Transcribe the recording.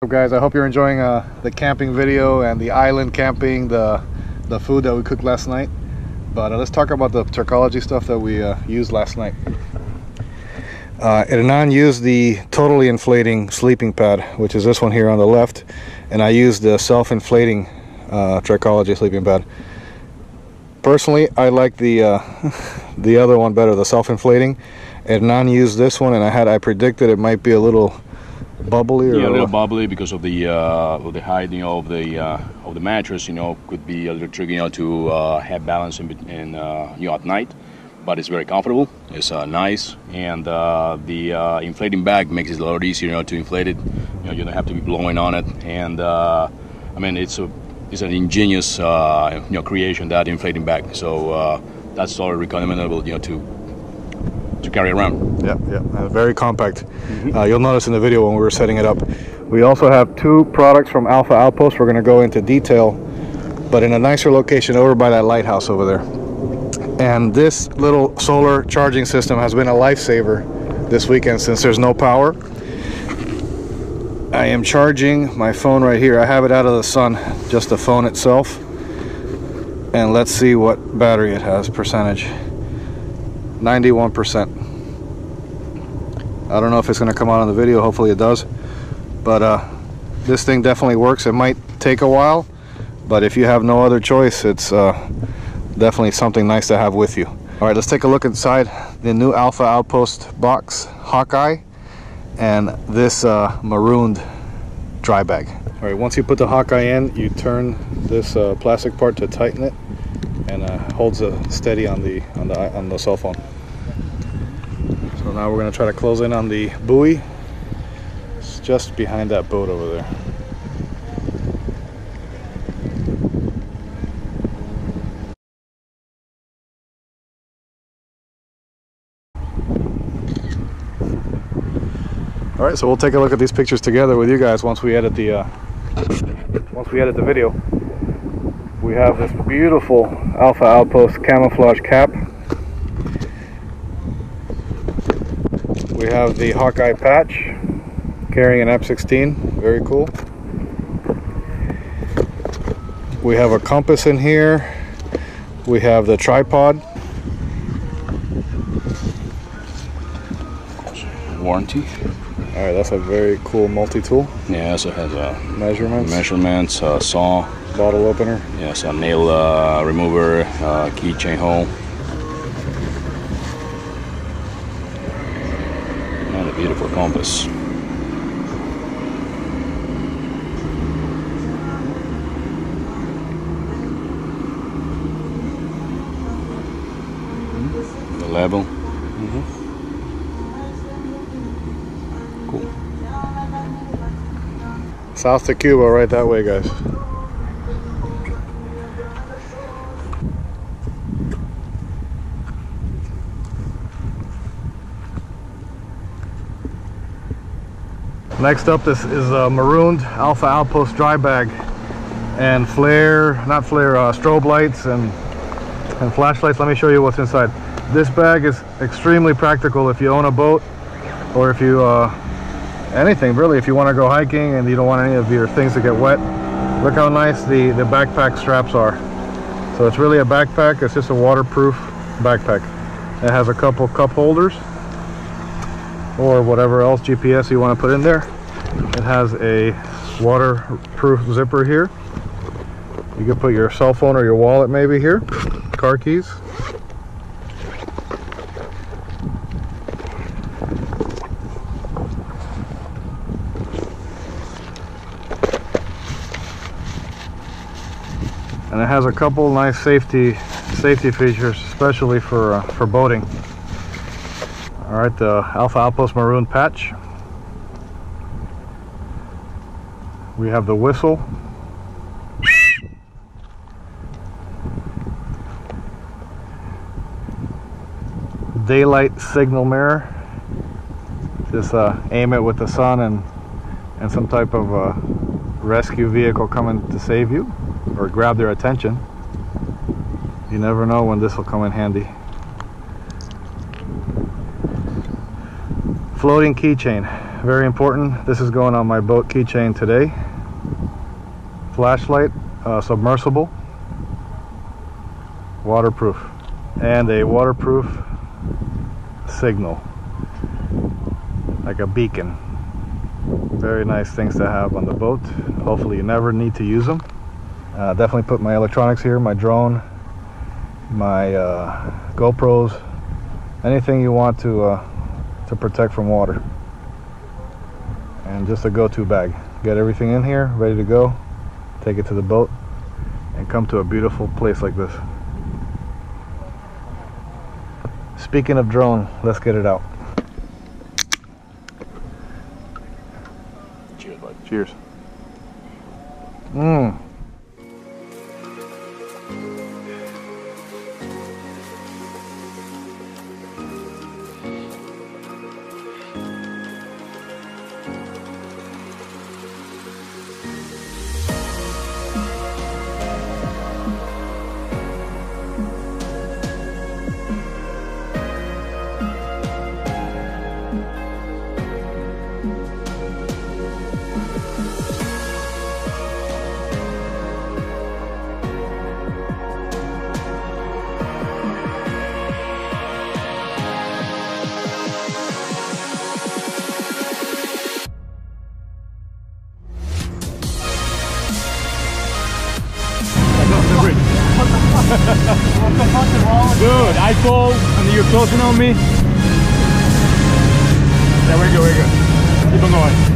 Guys, I hope you're enjoying the camping video and the island camping, the food that we cooked last night. But let's talk about the Trekology stuff that we used last night. Hernan used the totally inflating sleeping pad, which is this one here on the left, and I used the self-inflating Trekology sleeping pad. Personally, I like the other one better, the self-inflating. Hernan used this one, and I predicted it might be a little bubbly, or a little bubbly because of the height, of the mattress. Could be a little tricky, to have balance in at night. But it's very comfortable. It's nice, and the inflating bag makes it a lot easier, to inflate it. You don't have to be blowing on it, and I mean it's an ingenious creation, that inflating bag. So that's totally recommendable, to carry around. Yeah, very compact. You'll notice in the video when we were setting it up. We also have two products from Alphaoutpost. We're going to go into detail, but in a nicer location over by that lighthouse over there. And this little solar charging system has been a lifesaver this weekend since there's no power. I am charging my phone right here. I have it out of the sun, just the phone itself. And let's see what battery it has, percentage. 91%. I don't know if it's going to come out on the video. Hopefully it does. But this thing definitely works. It might take a while, but if you have no other choice, it's definitely something nice to have with you. All right, let's take a look inside the new Alphaoutpost box, Hawkeye, and this Marooned dry bag. All right, once you put the Hawkeye in, you turn this plastic part to tighten it, and holds it steady on the cell phone. So now we're going to try to close in on the buoy. It's just behind that boat over there. All right, so we'll take a look at these pictures together with you guys once we edit the video. We have this beautiful Alphaoutpost camouflage cap. We have the Hawkeye patch carrying an F-16, very cool. We have a compass in here. We have the tripod. Warranty. All right, that's a very cool multi-tool. Yeah, so it has measurements, saw, bottle opener. Yes, a nail remover, keychain hole, and a beautiful compass. The level. Cool. South to Cuba, right that way, guys. Next up, this is a Marooned Alphaoutpost dry bag, and strobe lights and flashlights. Let me show you what's inside. This bag is extremely practical if you own a boat, or if you anything really, if you want to go hiking and you don't want any of your things to get wet. Look how nice the backpack straps are. So it's really a backpack. It's just a waterproof backpack. It has a couple cup holders or whatever else GPS you want to put in there. It has a waterproof zipper here. You can put your cell phone or your wallet maybe here, car keys. And it has a couple nice safety features, especially for boating. All right, the Alphaoutpost Maroon patch. We have the whistle. Daylight signal mirror. Just aim it with the sun and some type of rescue vehicle coming to save you or grab their attention. You never know when this will come in handy. Floating keychain, very important. This is going on my boat keychain today. Flashlight, submersible, waterproof, and a waterproof signal, like a beacon. Very nice things to have on the boat. Hopefully you never need to use them. Definitely put my electronics here, my drone, my GoPros, anything you want to protect from water. And just a go-to bag. Get everything in here, ready to go. Take it to the boat and come to a beautiful place like this. Speaking of drone, let's get it out. Cheers, bud. Cheers. Dude, I fall and you're closing on me. Yeah, we're good, we're good. Keep on going.